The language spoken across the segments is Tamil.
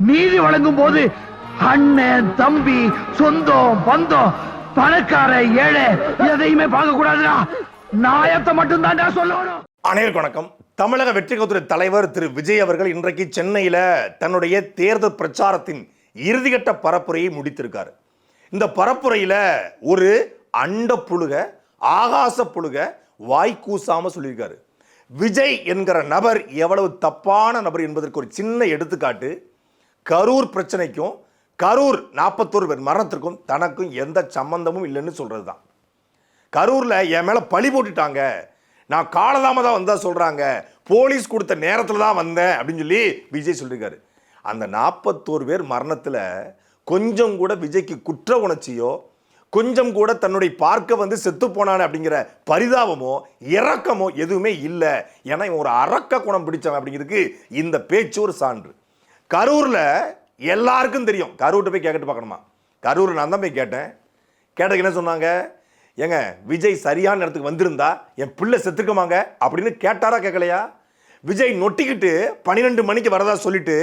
நீதி வழங்கும் போது அண்ணன் தம்பி சொந்தம் பந்தம் பணக்கார ஏழை எதையுமே பார்க்க கூடாதுடா, நாயத்தை மட்டும் தான் சொல்லணும். அனைவருக்கும் வணக்கம். தமிழக வெற்றி கழகத்துறை தலைவர் திரு விஜய் அவர்கள் இன்றைக்கு சென்னையில தன்னுடைய தேர்தல் பிரச்சாரத்தின் இறுதிக்கட்ட பரப்புரையை முடித்திருக்காரு. இந்த பரப்புரையில ஒரு அண்ட புழுக ஆகாச புழுக வாய்க்கூசாம சொல்லியிருக்காரு. விஜய் என்கிற நபர் எவ்வளவு தப்பான நபர் என்பதற்கு ஒரு சின்ன எடுத்துக்காட்டு. கரூர் பிரச்சனைக்கும் கரூர் 41 பேர் மரணத்திற்கும் தனக்கும் எந்த சம்பந்தமும் இல்லைன்னு சொல்றது தான். கரூர்ல என் மேல பழி போட்டுட்டாங்க, நான் காலதாமதம் வந்தா சொல்றாங்க, போலீஸ் கொடுத்த நேரத்தில் தான் வந்தேன் அப்படின்னு சொல்லி விஜய் சொல்லியிருக்காரு. அந்த 41 பேர் மரணத்தில் கொஞ்சம் கூட விஜய்க்கு குற்ற உணர்ச்சியோ கொஞ்சம் கூட தன்னுடைய பார்க்க வந்து செத்து போனானே அப்படிங்கிற பரிதாபமோ இரக்கமோ எதுவுமே இல்லை. ஏன்னா இவன் ஒரு அரக்க குணம் பிடிச்சவன் அப்படிங்கிறதுக்கு இந்த பேச்சு ஒரு சான்று. கரூரில் எல்லாருக்கும் தெரியும். கரூர்கிட்ட போய் கேட்டு பார்க்கணுமா? கரூர் நான் தான் போய் கேட்டேன். கேட்டதுக்கு என்ன சொன்னாங்க? ஏங்க விஜய் சரியான இடத்துக்கு வந்திருந்தா என் பிள்ளை செத்துக்குமாங்க அப்படின்னு கேட்டாரா கேட்கலையா? விஜய் நொட்டிக்கிட்டு 12 மணிக்கு வரதா சொல்லிட்டு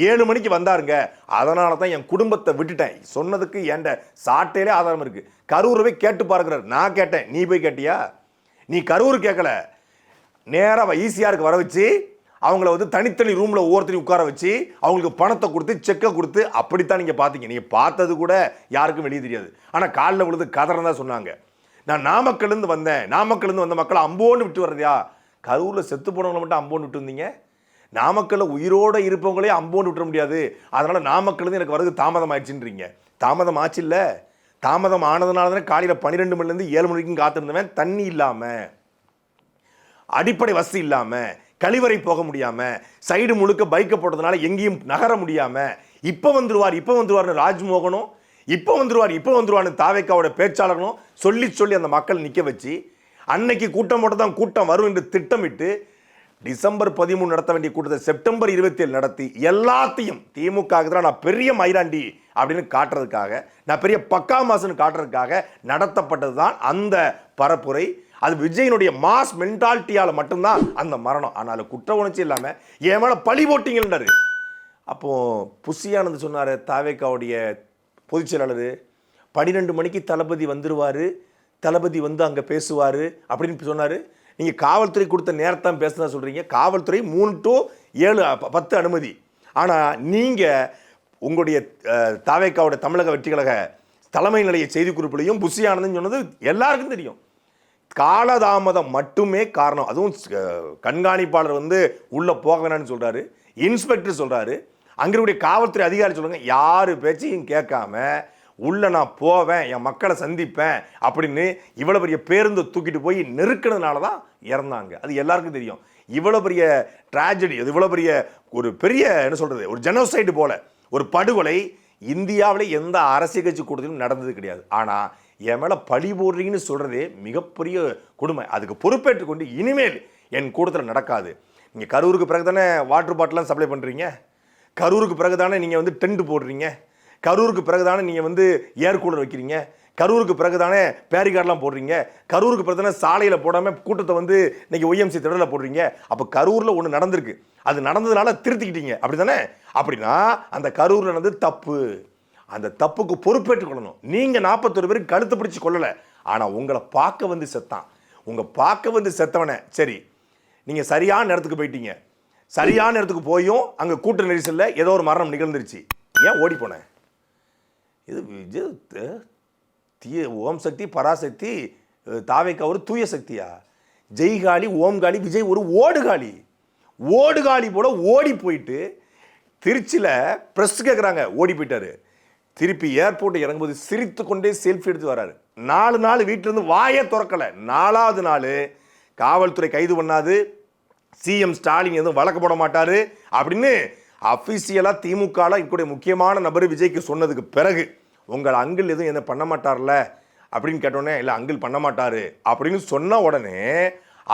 7 மணிக்கு வந்தாருங்க, அதனால தான் என் குடும்பத்தை விட்டுட்டேன் சொன்னதுக்கு என்கிட்ட சாட்டையிலே ஆதாரம் இருக்கு. கரூரை போய் கேட்டு பாருங்கிறார். நான் கேட்டேன், நீ போய் கேட்டியா? நீ கரூர் கேட்கல, நேராக ஈசிஆருக்கு வர வச்சு அவங்கள வந்து தனித்தனி ரூம்ல ஒவ்வொருத்தரையும் உட்கார வச்சு அவங்களுக்கு பணத்தை கொடுத்து செக்கை கொடுத்து அப்படித்தான் நீங்க பாத்தீங்க. நீங்க பார்த்தது கூட யாருக்கும் வெளியே தெரியாது. ஆனா காலில் விழுந்து கதறன் தான் சொன்னாங்க. நான் நாமக்கல்லேருந்து வந்தேன், நாமக்கல்லேருந்து வந்த மக்களை அம்போன்னு விட்டு வர்றதையா? கரூரில் செத்து போனவங்களை மட்டும் அம்போன்னு விட்டு வந்தீங்க. நாமக்கல்ல உயிரோட இருப்பவங்களே அம்போன்னு விட்டுற முடியாது, அதனால நாமக்கல்லேருந்து எனக்கு வரது தாமதம் ஆயிடுச்சுன்றீங்க. தாமதம் ஆச்சு இல்ல, தாமதம் ஆனதுனால தானே காலையில் 12 மணிலேருந்து 7 மணி வரைக்கும் காத்திருந்தவன் தண்ணி இல்லாம, அடிப்படை வசதி இல்லாம, கழிவறை போக முடியாம, சைடு முழுக்க பைக்கை போட்டதுனால எங்கேயும் நகர முடியாம, இப்போ வந்துருவார்னு ராஜ்மோகனும் இப்போ வந்துருவார்னு தாவேக்காவோட பேச்சாளர்களும் சொல்லி சொல்லி அந்த மக்கள் நிற்க வச்சு அன்னைக்கு கூட்டம் போட்டு தான் கூட்டம் வரும் என்று திட்டமிட்டு டிசம்பர் 13 நடத்த வேண்டிய கூட்டத்தை செப்டம்பர் 27 நடத்தி எல்லாத்தையும் திமுக நான் பெரிய மயிராண்டி அப்படின்னு காட்டுறதுக்காக, நான் பெரிய பக்கா மாசுன்னு காட்டுறதுக்காக நடத்தப்பட்டது தான் அந்த பரப்புரை. அது விஜயனுடைய மாஸ் மென்டாலிட்டியால மட்டும்தான் அந்த மரணம். ஆனாலும் குற்ற உணர்ச்சி இல்லாம என் மேல பழி போட்டீங்கன்னாரு. அப்போ புசியானந்த் சொன்னாரு, தாவேக்காவுடைய பொதுச் செயலாளர், 12 மணிக்கு தளபதி வந்துருவாரு, தளபதி வந்து அங்கே பேசுவார் அப்படின்னு சொன்னார். நீங்கள் காவல்துறை கொடுத்த நேரத்தான் பேசுனா சொல்கிறீங்க. காவல்துறை 3 to 7 10 அனுமதி. ஆனால் நீங்கள் உங்களுடைய தாவேக்காவோட தமிழக வெற்றி கழக தலைமை நிலைய செய்திக்குறிப்புலையும் புஷி ஆனந்த்னு சொன்னது எல்லாருக்கும் தெரியும். காலதாமதம் மட்டுமே காரணம். அதுவும் கண்காணிப்பாளர் வந்து உள்ளே போக வேணான்னு சொல்கிறாரு, இன்ஸ்பெக்டர் சொல்கிறாரு, அங்கே காவல்துறை அதிகாரி சொல்லுங்க, யார் பேச்சையும் கேட்காம உள்ள நான் போவேன், என் மக்களை சந்திப்பேன் அப்படின்னு இவ்வளோ பெரிய பேருந்து தூக்கிட்டு போய் நெருக்கினதுனால தான் இறந்தாங்க. அது எல்லாருக்கும் தெரியும். இவ்வளோ பெரிய ட்ராஜடி, அது இவ்வளோ பெரிய ஒரு பெரிய என்ன சொல்கிறது, ஒரு ஜெனோசைடு போல ஒரு படுகொலை இந்தியாவில் எந்த அரசியல் கட்சி கூட்டத்திலும் நடந்தது கிடையாது. ஆனால் என் மேலே பழி போடுறீங்கன்னு சொல்கிறதே மிகப்பெரிய கொடுமை. அதுக்கு பொறுப்பேற்று கொண்டு இனிமேல் என் கூட்டத்தில் நடக்காது. நீங்கள் கரூருக்கு பிறகு தானே வாட்டர் பாட்டிலாம் சப்ளை பண்ணுறீங்க, கரூருக்கு பிறகு தானே நீங்கள் வந்து டென்ட் போடுறீங்க, கரூருக்கு பிறகு தானே நீங்கள் வந்து ஏர் கூலர் வைக்கிறீங்க, கரூருக்கு பிறகு தானே பேரிகார்டெலாம் போடுறீங்க, கரூருக்கு பிறகு தானே சாலையில் போடாமல் கூட்டத்தை வந்து இன்னைக்கு ஒய்எம்சி திடலில் போடுறீங்க. அப்போ கரூரில் ஒன்று நடந்திருக்கு, அது நடந்ததுனால திருத்திக்கிட்டீங்க அப்படி தானே? அப்படின்னா அந்த கரூரில் நடந்து தப்பு, அந்த தப்புக்கு பொறுப்பேற்றுக் கொள்ளணும். நீங்கள் 41 பேருக்கு கழுத்து பிடிச்சி கொள்ளலை, ஆனால் உங்களை பார்க்க வந்து செத்தான். உங்கள் பார்க்க வந்து செத்தவனை சரி, நீங்கள் சரியான இடத்துக்கு போயிட்டீங்க, சரியான இடத்துக்கு போயும் அங்கே கூட்ட நெரிசலில் ஏதோ ஒரு மரணம் நிகழ்ந்துருச்சு, ஏன் ஓடி போனேன்? இது விஜய் ஓம் சக்தி பராசக்தி, தாவேக்கா ஒரு தூய சக்தியா? ஜெய்காலி ஓம்காலி, விஜய் ஒரு ஓடுகாலி. ஓடுகாலி போல ஓடி போயிட்டு திருச்சியில் ப்ரெஸ் கேட்குறாங்க, ஓடி போயிட்டாரு. திருப்பி ஏர்போர்ட் இறங்கும்போது சிரித்து கொண்டே செல்ஃபி எடுத்து வர்றாரு. 4 நாள் வீட்டிலேருந்து வாயே திறக்கலை. 4வது நாள் காவல்துறை கைது பண்ணாது, சிஎம் ஸ்டாலின் எதுவும் வழக்கு போட மாட்டாரு அப்படின்னு அஃபிஷியலாக திமுகவில் இருக்கக்கூடிய முக்கியமான நபர் விஜய்க்கு சொன்னதுக்கு பிறகு உங்கள் அங்கிள் எதுவும் என்ன பண்ண மாட்டார்ல அப்படின்னு கேட்டோடனே, இல்லை அங்கிள் பண்ண மாட்டார் அப்படின்னு சொன்ன உடனே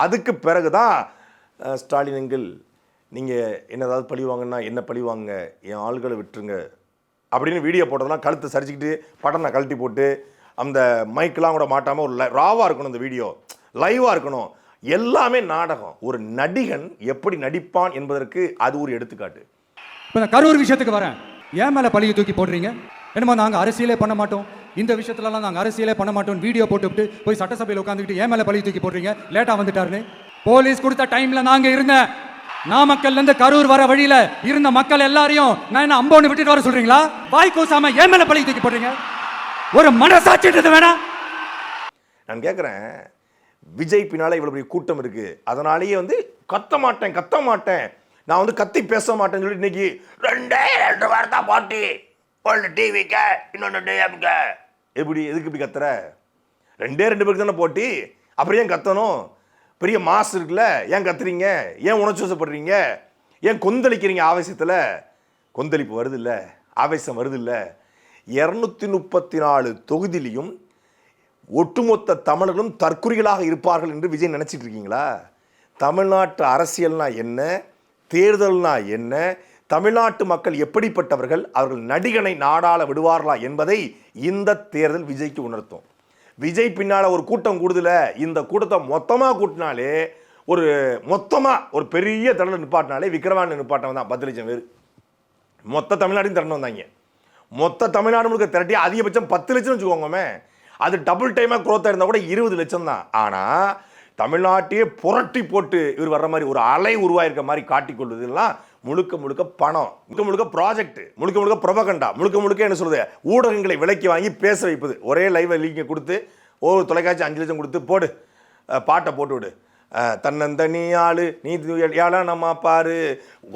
அதுக்கு பிறகு தான் ஸ்டாலின் அங்கிள் நீங்கள் என்ன ஏதாவது பழிவாங்கன்னா என்ன பழிவாங்க, என் ஆள்களை விட்டுருங்க அப்படின்னு வீடியோ போட்டதெல்லாம் கழுத்தை சரிச்சுக்கிட்டு பட்டனை கழட்டி போட்டு அந்த மைக்கெலாம் கூட மாட்டாமல் ஒரு ராவாக இருக்கணும், இந்த வீடியோ லைவாக இருக்கணும். எல்லாமே நாடகம். ஒரு நடிகன் எப்படி நடிப்பான் என்பதற்கு அது ஒரு எடுத்துக்காட்டு. இப்போ கரூர் விஷயத்துக்கு வரேன். ஏன் மேலே பழியை தூக்கி போடுறீங்க? என்னமோ நாங்கள் அரசியலே பண்ண மாட்டோம், இந்த விஷயத்துலலாம் நாங்கள் அரசியலே பண்ண மாட்டோம் வீடியோ போட்டுவிட்டு போய் சட்டசபையில் உட்காந்துக்கிட்டு ஏன் மேலே பழியை தூக்கி போடுறீங்க? லேட்டாக வந்துட்டாருன்னு போலீஸ் கொடுத்த டைமில் நாங்கள் இருந்தேன். நாமக்கல்லேருந்து கரூர் வர வழியில் இருந்த மக்கள் எல்லாரையும் நான் என்ன அம்போன்னு விட்டுட்டு வர சொல்கிறீங்களா? வாய் கூசாம ஏன் மேலே பழியை தூக்கி போடுறீங்க? ஒரு மனசாட்சின்றது வேணா? நான் கேட்குறேன், விஜய் பின்னால இவ்வளவு பெரிய கூட்டம் இருக்கு, அதனாலேயே கத்த மாட்டேன் நான் கத்தி பேச மாட்டேன்னு சொல்லி இன்னைக்கு 2 வாரம் தான் பாட்டி, ஒன்று டிவிக்க இன்னொன்று டிஎம்க. எதுக்கு இப்படி கத்துற? 2 பேருக்கு தானே போட்டி, அப்புறம் ஏன் கத்தணும்? பெரிய மாசு இருக்குல்ல, ஏன் கத்துறீங்க? ஏன் உணர்ச்சிவசப்படுறீங்க? ஏன் கொந்தளிக்கிறீங்க? ஆவேசத்தில் கொந்தளிப்பு வருது இல்லை, ஆவேசம் வருது இல்லை. 234 தொகுதியிலையும் ஒட்டுமொத்த தமிழர்களும் தற்குறிகளாக இருப்பார்கள் என்று விஜய் நினைச்சிட்டு இருக்கீங்களா? தமிழ்நாட்டு அரசியல்னா என்ன, தேர்தல்னா என்ன, தமிழ்நாட்டு மக்கள் எப்படிப்பட்டவர்கள், அவர்கள் நடிகனை நாடாள விடுவார்களா என்பதை இந்த தேர்தல் விஜய்க்கு உணர்த்தும். விஜய் பின்னால ஒரு கூட்டம் கூடுதல, இந்த கூட்டத்தை மொத்தமாக கூட்டினாலே ஒரு பெரிய தடவை நிப்பாட்டினாலே விக்கிரவாண்டி நிப்பாட்டம் தான் 10 லட்சம் பேர் மொத்த தமிழ்நாட்டையும் திரண்டு வந்தாங்க. மொத்த தமிழ்நாடு முழுக்க திரட்டி அதிகபட்சம் 10 லட்சம் வச்சுக்கோங்கமே. அது டபுள் டைமாக குரோத்தாக இருந்தால் கூட 20 லட்சம் தான். ஆனால் தமிழ்நாட்டையே புரட்டி போட்டு இவர் வர்ற மாதிரி ஒரு அலை உருவாயிருக்க மாதிரி காட்டிக்கொள்வதெல்லாம் முழுக்க பணம், முழுக்க ப்ராஜெக்ட், முழுக்க ப்ரொபகண்டா, முழுக்க என்ன சொல்றது, ஊடகங்களை விலைக்கு வாங்கி பேச வைப்பது. ஒரே லைவ் லீங்க கொடுத்து ஒரு தொலைக்காட்சி 5 லட்சம் கொடுத்து போடு, பாட்டை போட்டு விடு, தன்னந்தனி ஆளு நீ ஏழா நம்ம பாரு,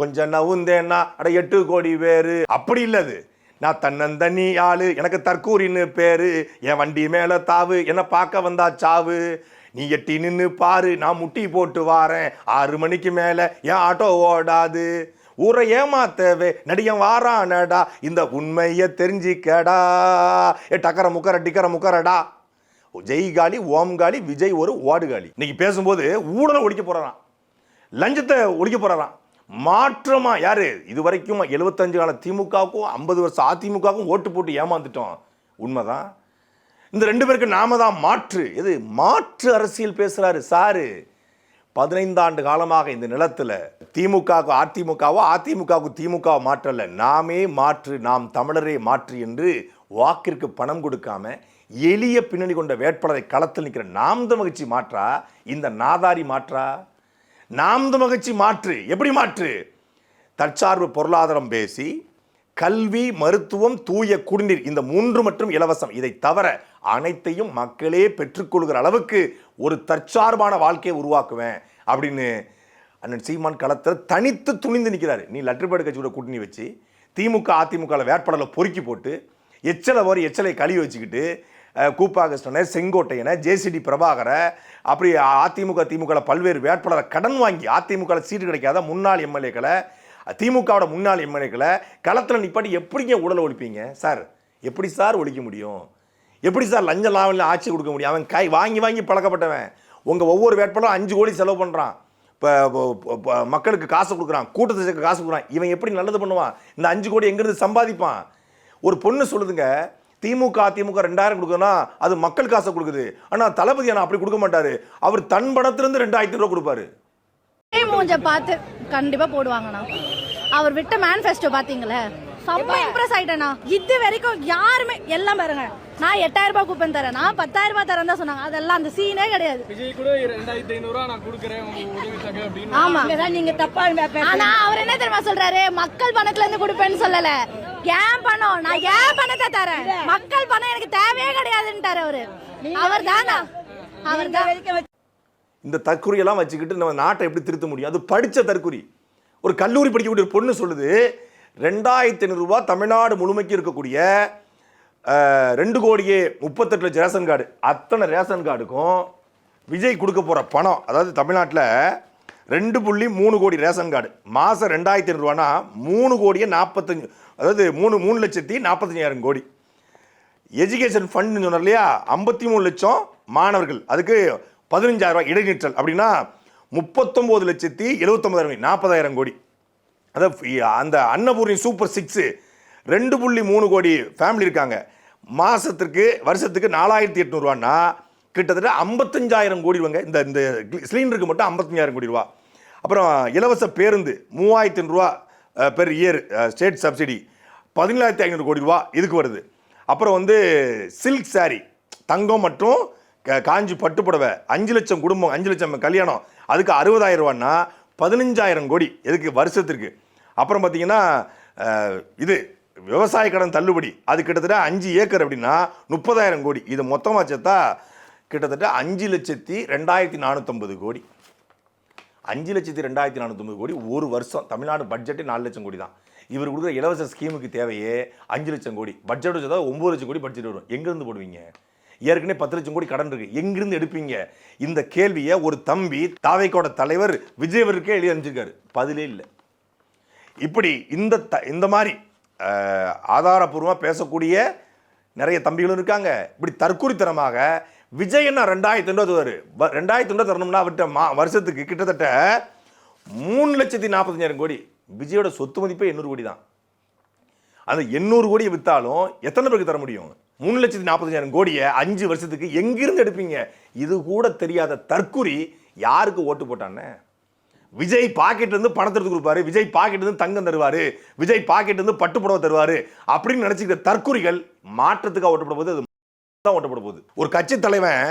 கொஞ்சம் நவுந்தேன்னா 8 கோடி பேரு. அப்படி இல்லது, நான் தன்னந்தனி ஆளு, எனக்கு தற்கூரின்னு பேரு, என் வண்டி மேல தாவு, என்ன பார்க்க வந்தா சாவு, நீ எட்டி நின்று பாரு, நான் முட்டி போட்டு வாரேன், 6 மணிக்கு மேல என் ஆட்டோ ஓடாது, ஊரை ஏமாத்தவே நடிகன் வாரானடா, இந்த உண்மையை தெரிஞ்சிக்கடா, டக்கர முக்கர டிக்கர முக்கரடா. ஜெய் காலி ஓம் காலி, விஜய் ஒரு ஓடுகாலி. இன்னைக்கு பேசும்போது ஊழலை ஒழிக்க போறான், லஞ்சத்தை ஒழிக்க போறான். மாற்றமா யாரு? இது வரைக்கும் 75 கால திமுகவுக்கும் 50 வருஷம் அதிமுகவுக்கும் ஓட்டு போட்டு ஏமாந்துட்டோம். உண்மைதான். இந்த 2 பேருக்கு நாம தான் மாற்று. எது மாற்று அரசியல் பேசுறாரு சாரு. 15 ஆண்டு காலமாக இந்த நிலத்துல திமுகவுக்கு அதிமுகவோ, அதிமுகவுக்கு திமுக மாற்றல்ல, நாமே மாற்று, நாம் தமிழரே மாற்று என்று வாக்கிற்கு பணம் கொடுக்காம எளிய பின்னணி கொண்ட வேட்பாளரை களத்தில் நிற்கிற நாம் தமிழ் மாற்றா, இந்த நாதாரி மாற்றா? நாம் தமிழ் மாற்று எப்படி மாற்று? தற்சார்பு பொருளாதாரம் பேசி, கல்வி, மருத்துவம், தூய குடிநீர், இந்த 3 மற்றும் இலவசம், இதை தவிர அனைத்தையும் மக்களே பெற்றுக்கொள்கிற அளவுக்கு ஒரு தற்சார்பான வாழ்க்கையை உருவாக்குவேன் அப்படின்னு அண்ணன் சீமான் களத்தில் தனித்து துணிந்து நிற்கிறாரு. நீ லட்டுப்பாடு கட்சியோட கூட்டணி வச்சு திமுக அதிமுக வேட்பாளர்களை பொறுக்கி போட்டு எச்சலை கழுவி வச்சுக்கிட்டு கூப்பாகிருஷ்ணனை, செங்கோட்டையனை, ஜேசிடி பிரபாகரை, அப்படி அதிமுக திமுக பல்வேறு வேட்பாளரை கடன் வாங்கி அதிமுக சீட்டு கிடைக்காத முன்னாள் எம்எல்ஏக்களை, திமுகவோட முன்னாள் எம்எல்ஏக்களை களத்தில் நிப்பாட்டி எப்படிங்க ஊழலை ஒழிப்பீங்க சார்? எப்படி சார் ஒழிக்க முடியும்? எப்படி சார் லஞ்ச லாபம் ஆட்சி கொடுக்க முடியும்? அவன் வாங்கி பழக்கப்பட்டவன். உங்கள் ஒவ்வொரு வேட்பாளரும் 5 கோடி செலவு பண்ணுறான், இப்போ மக்களுக்கு காசு கொடுக்குறான், கூட்டத்துக்கு காசு கொடுக்குறான். இவன் எப்படி நல்லது பண்ணுவான்? இந்த 5 கோடி எங்கிருந்து சம்பாதிப்பான்? ஒரு பொண்ணு சொல்லுதுங்க, திமுக அதிமுக 2000 கொடுக்குன்னா அது மக்கள் காசை கொடுக்குது, ஆனால் தளபதி ஆனால் அப்படி கொடுக்க மாட்டாரு, அவர் தன் பணத்திலிருந்து 2500 ரூபா கொடுப்பாரு. மூஞ்ச பார்த்து கண்டிப்பா போடுவாங்கண்ணா. அவர் விட்ட மேனிஃபெஸ்டோ பாத்தீங்களே, செம்ம இம்ப்ரெஸ் ஆயிட்டேனா. இது வரைக்கும் யாருமே எல்லாம் பாருங்க, நான் 8000 ரூபாய் கூப்பன் தரேன், நான் 10000 ரூபாய் தரேன் தான் சொன்னாங்க. அதெல்லாம் அந்த சீனே கிடையாது. விஜய் கூட 2500 ரூபாய் நான் கொடுக்குறேன் உதவிக்காக அப்படின்னு. ஆமா, நீங்க தப்பா. ஆனா அவர் என்ன தெரியுமா சொல்றாரு, மக்கள் பணத்துல இருந்து கொடுப்பேன்னு சொல்லல, ஏன் பணம், நான் ஏன் பணத்தை தரேன், மக்கள் பணம் எனக்கு தேவையே கிடையாதுன்றாரு அவரு. அவர் தானா? அவர் தான். இந்த தற்குறியெல்லாம் வச்சுக்கிட்டு நம்ம நாட்டை எப்படி திருத்த முடியும்? அது படித்த தற்குறி. ஒரு கல்லூரி படிக்கக்கூடிய ஒரு பொண்ணு சொல்லுது, 2500 ரூபாய் தமிழ்நாடு முழுமைக்கு இருக்கக்கூடிய 2,38,00,000 ரேஷன் கார்டு, அத்தனை ரேஷன் கார்டுக்கும் விஜய் கொடுக்க போகிற பணம், அதாவது தமிழ்நாட்டில் 2.3 கோடி ரேஷன் கார்டு, மாதம் 2500 ரூபானா 3 கோடியே 45, அதாவது 3,45,000 கோடி. எஜுகேஷன் ஃபண்ட் சொன்னார் இல்லையா, 53 லட்சம் மாணவர்கள், அதுக்கு 15,000 ரூபாய் இடைநிற்றல், அப்படின்னா 39,79,000 40,000 கோடி. அதாவது அந்த அன்னபூர்ணி சூப்பர் 6 2.3 கோடி ஃபேமிலி இருக்காங்க, வருஷத்துக்கு 4,800 ரூபான்னா கிட்டத்தட்ட 55,000 கோடி ரூபாங்க. இந்த சிலிண்டருக்கு மட்டும் 55,000 கோடி ரூபா. அப்புறம் இலவச பேருந்து 3,000 ரூபா பெர் இயர் ஸ்டேட் சப்சிடி, 17,500 கோடி ரூபா இதுக்கு வருது. அப்புறம் வந்து சில்க் சாரி, தங்கம் மற்றும் காஞ்சி பட்டுப்புடவை 5 லட்சம் குடும்பம், 5 லட்சம் கல்யாணம், அதுக்கு 60,000 ரூபான்னா 15,000 கோடி எதுக்கு வருஷத்திற்கு. அப்புறம் பார்த்தீங்கன்னா இது விவசாய கடன் தள்ளுபடி, அது கிட்டத்தட்ட 5 ஏக்கர் அப்படின்னா 30,000 கோடி. இது மொத்தமாக சேர்த்தா கிட்டத்தட்ட 5,02,450 கோடி. 5,02,450 கோடி ஒரு வருஷம். தமிழ்நாடு பட்ஜெட்டு 4 லட்சம் கோடி தான். இவர் கொடுக்குற இலவச ஸ்கீமுக்கு தேவையே 5 லட்சம் கோடி. பட்ஜெட் வச்சதா 9 லட்சம் கோடி பட்ஜெட் வரும். எங்கேருந்து போடுவீங்க? ஏற்கனவே 10 லட்சம் கோடி கடன் இருக்கு, எங்கிருந்து எடுப்பீங்க? இந்த கேள்வியை ஒரு தம்பி தாவேக்கோட தலைவர் விஜயவருக்கே எழுதி அனுப்பிச்சிருக்காரு, பதிலே இல்லை. இப்படி இந்த மாதிரி ஆதாரப்பூர்வமாக பேசக்கூடிய நிறைய தம்பிகளும் இருக்காங்க. இப்படி தற்குறித்தனமாக விஜய் என்ன 2,000 தருவார், 2,000 தரணும்னா அவர்கிட்ட வருஷத்துக்கு கிட்டத்தட்ட 3,40,000 கோடி. விஜயோட சொத்து மதிப்பே 800 கோடி தான். அந்த 800 கோடியை விற்றாலும் எத்தனை பேருக்கு தர முடியும்? 3,40,000 கோடியை 5 வருஷத்துக்கு எங்கிருந்து எடுப்பீங்க? இது கூட தெரியாத தற்குறி யாருக்கு ஓட்டு போட்டான்னு? விஜய் பாக்கெட்ல இருந்து பணத்தை எடுத்து கொடுப்பாரு, விஜய் பாக்கெட்ல இருந்து தங்கம் தருவாரு, விஜய் பாக்கெட்ல இருந்து பட்டுப்புடவை தருவாரு அப்படின்னு நினைச்சுக்கிற தற்குறிகள் மாற்றத்துக்காக ஓட்டப்பட போது, அது தான் ஓட்டப்பட போகுது. ஒரு கட்சி தலைவன்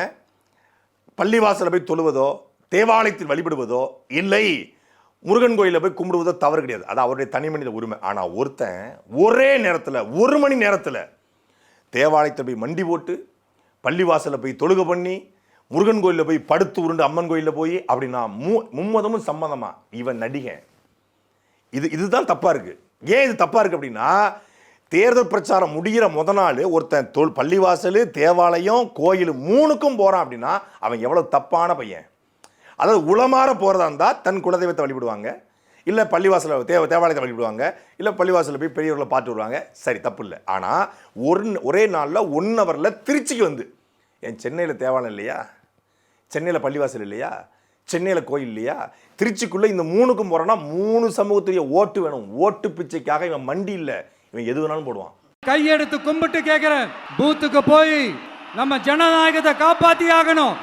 பள்ளிவாசல போய் தொழுவதோ, தேவாலயத்தில் வழிபடுவதோ, இல்லை முருகன் கோயிலில் போய் கும்பிடுவதோ தவறு கிடையாது. அது அவருடைய தனி மனித உரிமை. ஆனால் ஒருத்தன் ஒரே நேரத்தில் 1 மணி நேரத்தில் தேவாலயத்தை போய் மண்டி போட்டு, பள்ளிவாசலில் போய் தொழுகை பண்ணி, முருகன் கோயிலில் போய் படுத்து உருண்டு அம்மன் கோயிலில் போய் அப்படின்னா மும்மதமும் சம்மதமா இவன் நடிகன். இதுதான் தப்பா இருக்கு. ஏன் இது தப்பா இருக்கு அப்படின்னா, தேர்தல் பிரச்சாரம் முடிகிற நாள் ஒருத்தன் பள்ளிவாசல், தேவாலயம், கோயில் 3க்கும் போறான் அப்படின்னா அவன் எவ்வளவு தப்பான பையன். அதாவது உளமாற போறதா இருந்தா தன் குலதெய்வத்தை வழிபடுவாங்க, இல்ல பள்ளிவாசல தேவாலயத்தை வழிபடுவாங்க, இல்ல பள்ளிவாசல போய் பெரியவர்களை பார்த்து வருவாங்க, சரி தப்பு இல்லை. ஆனா ஒரே நாள்ல 1 ஹவர்ல திருச்சிக்கு வந்து, என் சென்னையில் தேவாலயம் இல்லையா, சென்னையில் பள்ளிவாசல் இல்லையா, சென்னையில் கோயில் இல்லையா, திருச்சிக்குள்ள இந்த 3க்கும் போறான்னா 3 சமூகத்துடைய ஓட்டு வேணும். ஓட்டு பிச்சைக்காக இவன் மண்டி இல்லை, இவன் எது வேணாலும் போடுவான். கையெடுத்து கும்பிட்டு கேட்கிறேன், பூத்துக்கு போய் நம்ம ஜனநாயகத்தை காப்பாத்தி ஆகணும்.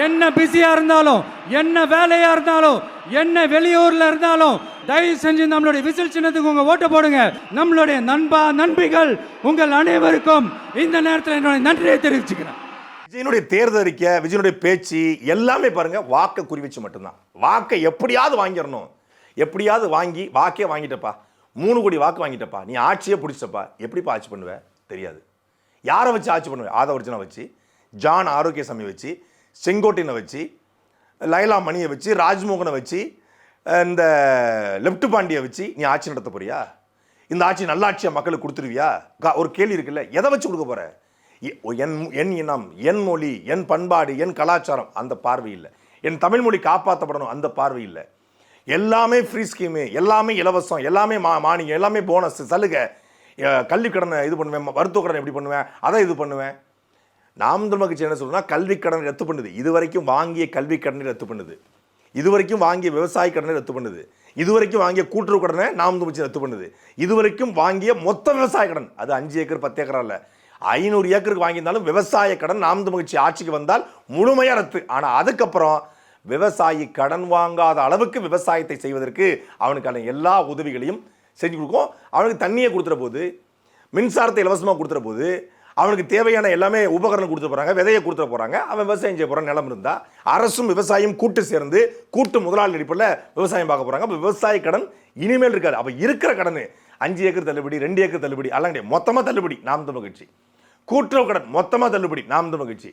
என்ன பிஸியா இருந்தாலும், என்ன வேலையா இருந்தாலும், என்ன வெளியூர்ல இருந்தாலும் தயவு செஞ்சு நம்மளுடைய விசில் சின்னத்துக்கு உங்க ஓட்டு போடுங்க. நம்மளுடைய நண்பிகள் உங்கள் அனைவருக்கும் இந்த நேரத்தில் என்னுடைய நன்றியை தெரிவிச்சுக்கிறேன். விஜயனுடைய தேர்தல் அறிக்கை, விஜயனுடைய பேச்சு எல்லாமே பாருங்க வாக்கை குறி வச்சு மட்டும்தான். வாக்கை எப்படியாவது வாங்கிடணும், எப்படியாவது வாங்கி வாக்கே வாங்கிட்டப்பா, 3 கோடி வாக்கு வாங்கிட்டப்பா, நீ ஆட்சியே பிடிச்சப்பா, எப்படிப்பா ஆட்சி பண்ணுவ தெரியாது. யாரை வச்சு ஆட்சி பண்ணுவேன்? ஆதவர்ஜனை வச்சு, ஜான் ஆரோக்கியசாமி வச்சு, செங்கோட்டையனை வச்சு, லைலா மணியை வச்சு, ராஜ்மோகனை வச்சு, இந்த லெப்ட் பாண்டியை வச்சு நீ ஆட்சி நடத்த போறியா? இந்த ஆட்சி நல்லாட்சியை மக்களுக்கு கொடுத்துருவியா? ஒரு கேள்வி இருக்குல்ல, எதை வச்சு கொடுக்க போற? என் இனம், என் மொழி, என் பண்பாடு, என் கலாச்சாரம், அந்த பார்வை இல்லை. என் தமிழ் மொழி காப்பாற்றப்படணும், அந்த பார்வை இல்லை. எல்லாமே ஃப்ரீ ஸ்கீமு, எல்லாமே இலவசம், எல்லாமே மானியம், எல்லாமே போனஸ், சலுகை, கல்வி கடனை இது பண்ணுவேன், மருத்துவ கடனை எப்படி பண்ணுவேன், அதை இது பண்ணுவேன். நாம் தமிழ் கட்சி என்ன சொல்றோம்னா, கல்வி கடனை ரத்து பண்ணுது, இதுவரைக்கும் வாங்கிய கல்வி கடனை ரத்து பண்ணுது, இதுவரைக்கும் வாங்கிய விவசாய கடனை ரத்து பண்ணுது, இதுவரைக்கும் வாங்கிய கூட்டுறவு கடனை நாம் தமிழ் கட்சி ரத்து பண்ணுது, இதுவரைக்கும் வாங்கிய மொத்த விவசாய கடன், அது 5 ஏக்கர் 10 ஏக்கரா இல்லை, 500 ஏக்கருக்கு வாங்கியிருந்தாலும் விவசாய கடன் நாம் தமிழ் கட்சி ஆட்சிக்கு வந்தால் முழுமையா ரத்து. ஆனால் அதுக்கப்புறம் விவசாயி கடன் வாங்காத அளவுக்கு விவசாயத்தை செய்வதற்கு அவனுக்கான எல்லா உதவிகளையும் செஞ்சு கொடுக்கும். அவனுக்கு தண்ணியை கொடுத்துற போது, மின்சாரத்தை இலவசமாக கொடுத்துற போது, அவனுக்கு தேவையான எல்லாமே உபகரணம் கொடுத்து போறாங்க, விதையை கொடுத்துட போறாங்க. அவன் விவசாயம் செய்ய போறான். நிலம் இருந்தா அரசும் விவசாயம் கூட்டு சேர்ந்து கூட்டு முதலாளி அடிப்படையில் விவசாயம் பார்க்க போறாங்க. அப்ப விவசாய கடன் இனிமேல் இருக்காது. அப்ப இருக்கிற கடன் 5 ஏக்கர் தள்ளுபடி, 2 ஏக்கர் தள்ளுபடி, அல்ல மொத்தமா தள்ளுபடி நாம் தமிழ் கட்சி. கூட்டுறவு கடன் மொத்தமா தள்ளுபடி நாம் தமிழ் கட்சி.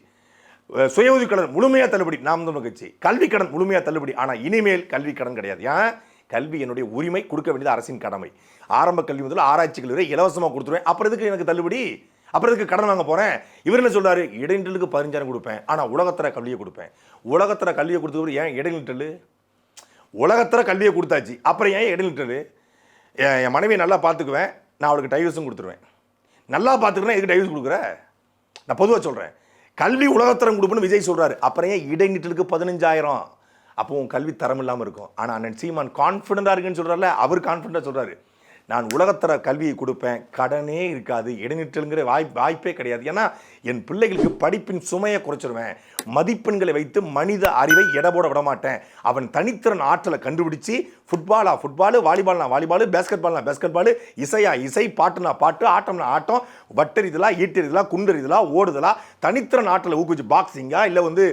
சுய உதவி கடன் முழுமையா தள்ளுபடி நாம் தமிழ் கட்சி. கல்வி கடன் முழுமையா தள்ளுபடி. ஆனா இனிமேல் கல்வி கடன் கிடையாது. ஏன்? கல்வி என்னுடைய உரிமை, கொடுக்க வேண்டியது அரசின் கடமை. ஆரம்ப கல்வி முதல் ஆராய்ச்சி கல்வி வரை இலவசமாக கொடுத்துருவேன். அப்புறம் எதுக்கு எனக்கு தள்ளுபடி? அப்புறம் எதுக்கு கடன் வாங்க போறேன்? இவர் என்ன சொல்றாரு? இடைநிற்றலுக்கு 15,000 கொடுப்பேன், ஆனா உலகத்தர கல்வியை கொடுப்பேன். உலகத்தர கல்வியை கொடுத்தவர் ஏன் இடைநிற்றல்? உலகத்தர கல்வியை கொடுத்தாச்சு, அப்புறம் ஏன் இடைநிற்றல்? என் மனைவியை நல்லா பார்த்துக்குவேன், நான் அவளுக்கு டைவர்ஸும் கொடுத்துருவேன். நல்லா பார்த்துக்கிறேன், எதுக்கு டைவர்ஸ் கொடுக்குற? நான் பொதுவாக சொல்றேன். கல்வி உலகத்தரம் கொடுப்புன்னு விஜய் சொல்றாரு, அப்புறம் ஏன் இடைநிற்றலுக்கு 15,000? அப்போ உன் கல்வி தரம் இல்லாமல் இருக்கும். ஆனால் அண்ணன் சீமான் கான்ஃபிடண்டா இருக்குன்னு சொல்றாருல, அவர் கான்ஃபிடண்டா சொல்றாரு. நான் உலகத்தர கல்வியை கொடுப்பேன், கடனே இருக்காது, இடைநிற்றலுங்கிற வாய்ப்பே கிடையாது. ஏன்னா என் பிள்ளைகளுக்கு படிப்பின் சுமையை குறைச்சிருவேன், மதிப்பெண்களை வைத்து மனித அறிவை எடை விட மாட்டேன். அவன் தனித்திறன் ஆற்றலை கண்டுபிடிச்சி ஃபுட்பாலு, வாலிபால்னா வாலிபாலு, பேஸ்கெட்பாலு, இசையா இசை, பாட்டுனா பாட்டு, ஆட்டம்னா ஆட்டம், வட்டெறிதலா, ஈட்டெறிதலா, குண்டெறிதலா, ஓடுதலா, தனித்திறன் ஆற்றலை ஊக்குவிச்சு பாக்ஸிங்கா இல்லை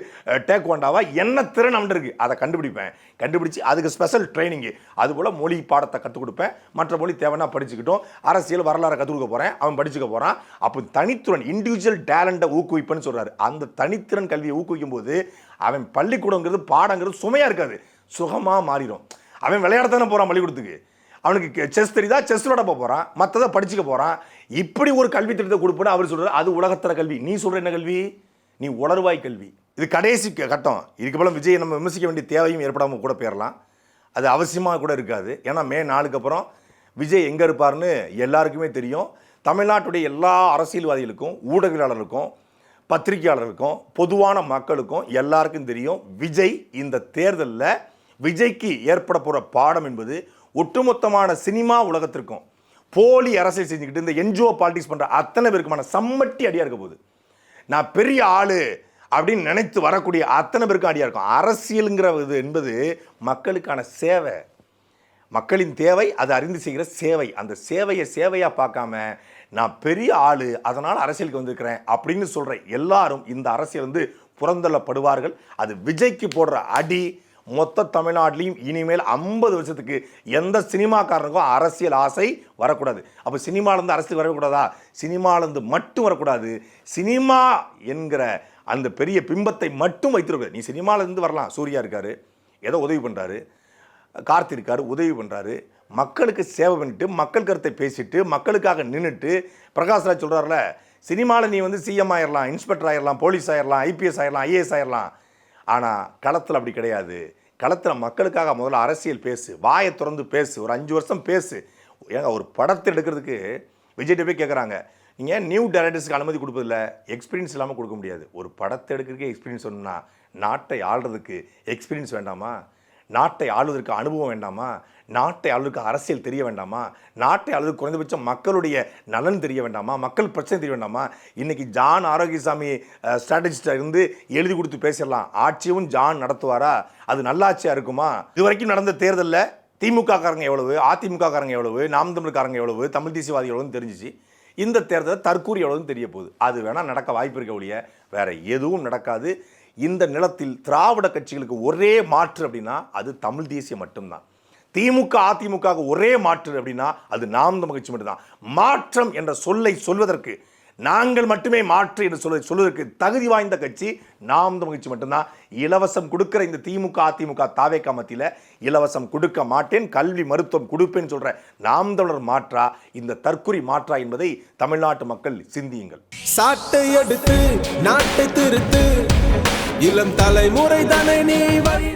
டேக்வாண்டாவா, என்ன திறன் அவன் இருக்கு அதை கண்டுபிடிச்சு அதுக்கு ஸ்பெஷல் ட்ரைனிங்கு. அதுபோல் மொழி பாடத்தை கற்றுக் கொடுப்பேன். மற்ற மொழி தேவைன்னா படிச்சுக்கிட்டோம். அரசியல் வரலாறு கற்றுக் கொடுக்க போகிறேன், அவன் படிச்சுக்க போகிறான். அப்போ தனித்திறன் இண்டிவிஜுவல் டேலண்ட்டை ஊக்குவிப்பேன்னு சொல்கிறாரு. அந்த தனித்திறன் கல்வியை ஊக்குவிக்கும் போது அவன் பள்ளிக்கூடங்கிறது பாடங்கிறது சுமையாக இருக்காது, சுகமாக மாறிடும். அவன் விளையாடத்தானே போகிறான் பள்ளிக்கூடத்துக்கு, அவனுக்கு செஸ் தெரியுதா, செஸ் விளையாட போகிறான், மற்றதை படிச்சுக்க போகிறான். இப்படி ஒரு கல்வி திட்டத்தை கொடுப்பேன்னு அவர் சொல்கிறார். அது உலகத்தர கல்வி. நீ சொல்கிற என்ன கல்வி? நீ உளறுவாய் கல்வி. இது கடைசி கட்டம். இதுக்கு போல விஜய் நம்ம விமர்சிக்க வேண்டிய தேவையும் ஏற்படாமல் கூட போயிடலாம். அது அவசியமாக கூட இருக்காது. ஏன்னா மே 4க்கு அப்புறம் விஜய் எங்கே இருப்பார்னு எல்லாருக்குமே தெரியும். தமிழ்நாட்டுடைய எல்லா அரசியல்வாதிகளுக்கும், ஊடகவியலாளர்களுக்கும், பத்திரிகையாளர்களுக்கும், பொதுவான மக்களுக்கும் எல்லாருக்கும் தெரியும். விஜய் இந்த தேர்தலில் விஜய்க்கு ஏற்பட போகிற பாடம் என்பது ஒட்டுமொத்தமான சினிமா உலகத்திற்கும் போலி அரசியல் செஞ்சுக்கிட்டு இந்த என்ஜிஓ பாலிடிக்ஸ் பண்ணுற அத்தனை பேருக்குமான சம்மட்டி அடியாக இருக்க போகுது. நான் பெரிய ஆளு அப்படின்னு நினைத்து வரக்கூடிய அத்தனை பேருக்கும் அடியாக இருக்கும். அரசியலுங்கிறது என்பது மக்களுக்கான சேவை, மக்களின் தேவை, அதை அறிந்து செய்கிற சேவை. அந்த சேவையை சேவையாக பார்க்காம நான் பெரிய ஆளு அதனால் அரசியலுக்கு வந்திருக்கிறேன் அப்படின்னு சொல்கிற எல்லாரும் இந்த அரசியல் புறந்தள்ளப்படுவார்கள். அது விஜய்க்கு போடுற அடி மொத்த தமிழ்நாட்டிலையும் இனிமேல் 50 வருஷத்துக்கு எந்த சினிமாக்காரனுக்கும் அரசியல் ஆசை வரக்கூடாது. அப்போ சினிமாலேருந்து அரசியல் வரக்கூடாதா? சினிமாலேருந்து மட்டும் வரக்கூடாது. சினிமா என்கிற அந்த பெரிய பிம்பத்தை மட்டும் வைத்திருக்க. நீ சினிமாலேருந்து வரலாம், சூர்யா இருக்காரு, ஏதோ உதவி பண்ணுறாரு, கார்த்தி இருக்காரு, உதவி பண்ணுறாரு, மக்களுக்கு சேவை பண்ணிட்டு, மக்கள் கருத்தை பேசிட்டு, மக்களுக்காக நின்றுட்டு. பிரகாஷ்ராஜ் சொல்கிறார்ல, சினிமாவில் நீ சிஎம் ஆயிடலாம், இன்ஸ்பெக்டர் ஆயிடலாம், போலீஸ் ஆயிடலாம், ஐபிஎஸ் ஆயிடலாம், ஐஏஎஸ் ஆயிடலாம். ஆனால் களத்தில் அப்படி கிடையாது. களத்தில் மக்களுக்காக முதல்ல அரசியல் பேசு, வாயை திறந்து பேசு, ஒரு 5 வருஷம் பேசு. ஏங்க ஒரு படத்தை எடுக்கிறதுக்கு விஜய்கிட்ட போய் கேட்குறாங்க, நீங்கள் நியூ டைரக்டர்ஸ்க்கு அனுமதி கொடுப்பதில்ல, எக்ஸ்பீரியன்ஸ் இல்லாமல் கொடுக்க முடியாது. ஒரு படத்தை எடுக்கிறதுக்கே எக்ஸ்பீரியன்ஸ் வேணும்னா நாட்டை ஆள்றதுக்கு எக்ஸ்பீரியன்ஸ் வேண்டாமா? நாட்டை ஆளுவதற்கு அனுபவம் வேண்டாமா? நாட்டை ஆளுவதற்கு அரசியல் தெரிய வேண்டாமா? நாட்டை ஆளுவதற்கு குறைந்தபட்சம் மக்களுடைய நலன் தெரிய வேண்டாமா? மக்கள் பிரச்சனை தெரிய வேண்டாமா? இன்றைக்கி ஜான் ஆரோக்கியசாமி ஸ்ட்ராட்டஜிஸ்டாக எழுதி கொடுத்து பேசிடலாம். ஆட்சியும் ஜான் நடத்துவாரா? அது நல்லாட்சியாக இருக்குமா? இது வரைக்கும் நடந்த தேர்தலில் திமுக காரங்க எவ்வளவு, அதிமுக காரங்க எவ்வளவு, நாம் தமிழ்காரங்க எவ்வளவு, தமிழ் தேசியவாதி எவ்வளவுன்னு தெரிஞ்சிச்சு. இந்த தேர்தல் தற்கூரி எவ்வளவுன்னு தெரிய போகுது. அது வேணால் நடக்க வாய்ப்பு இருக்க ஒழிய வேறு எதுவும் நடக்காது. இந்த நிலத்தில் திராவிட கட்சிகளுக்கு ஒரே மாற்று அப்படின்னா அது தமிழ் தேசியம் மட்டும்தான். திமுக அதிமுக ஒரே மாற்று அப்படின்னா அது நாம் தமிழ் கட்சி மட்டும்தான். மாற்றம் என்ற சொல்லை சொல்வதற்கு, நாங்கள் மட்டுமே மாற்று என்று சொல்வதற்கு தகுதி வாய்ந்த கட்சி நாம் தமிழ் கட்சி மட்டும்தான். இலவசம் கொடுக்கிற இந்த திமுக அதிமுக தாவேக்கா மத்தியில் இலவசம் கொடுக்க மாட்டேன், கல்வி மருத்துவம் கொடுப்பேன்னு சொல்ற நாம் தமிழர் மாற்றா இந்த தற்குறி மாற்றா என்பதை தமிழ்நாட்டு மக்கள் சிந்தியுங்கள். சாட்டை எடுத்து நாட்டை திருத்து, இளம் தலைமுறை தானே நீ வழி